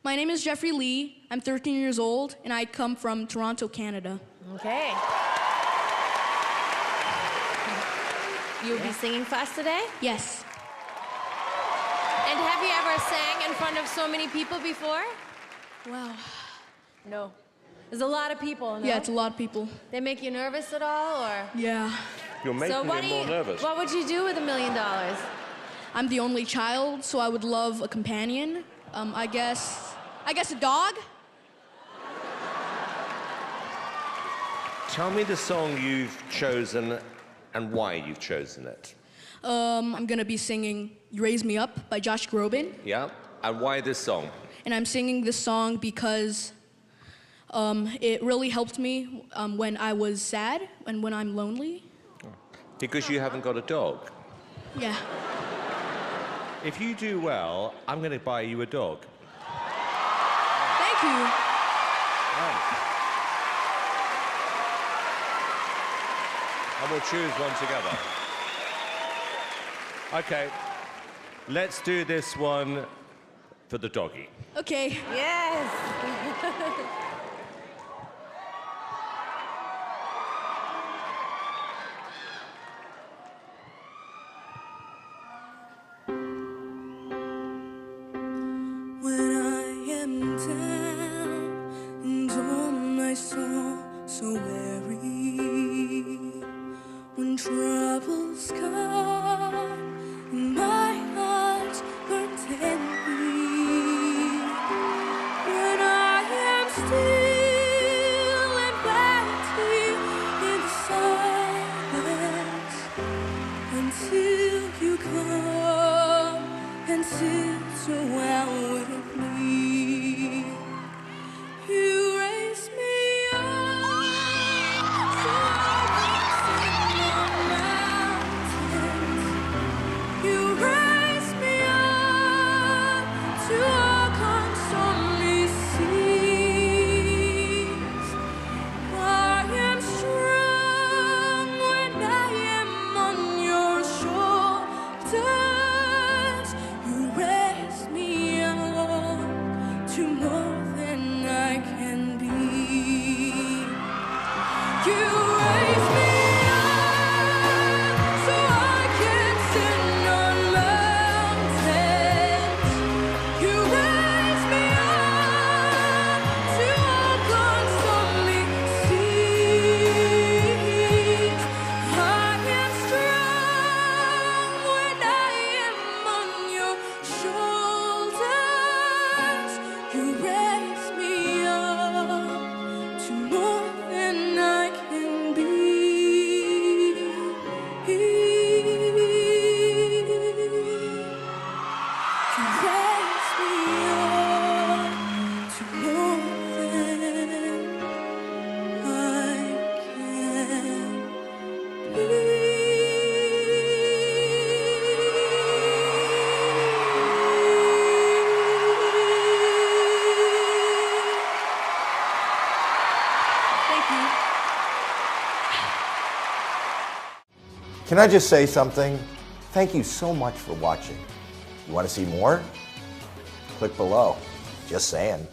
My name is Jeffrey Lee. I'm 13 years old, and I come from Toronto, Canada. Okay. You'll be singing for us today? Yes. And have you ever sang in front of so many people before? Wow. No. There's a lot of people, no? Yeah, it's a lot of people. They make you nervous at all, or? Yeah. You're making him more nervous. What would you do with $1 million? I'm the only child, so I would love a companion. I guess a dog? Tell me the song you've chosen and why you've chosen it. I'm gonna be singing You Raise Me Up by Josh Groban. Yeah? And why this song? And I'm singing this song because it really helped me when I was sad and when I'm lonely. Because you haven't got a dog. Yeah. If you do well, I'm going to buy you a dog. Thank you. And we'll choose one together. Okay, let's do this one for the doggy. Okay. Yes. When I am down and on my soul so weary, when troubles come and my heart burns heavy, when I am still and waiting in silence until you come and sit so well with me. You raise me up so I can stand on mountains. You raise me up to walk on stormy seas. I am strong when I am on your shoulders. You raise me up to more than I can be. You raise me up so I can stand on mountains. You raise me up to walk on stormy seas. I am strong when I am on your shoulders. You raise me up to more than I can be. You raise me up to more than I can be. Thank you. Can I just say something? Thank you so much for watching. You want to see more? Click below. Just saying.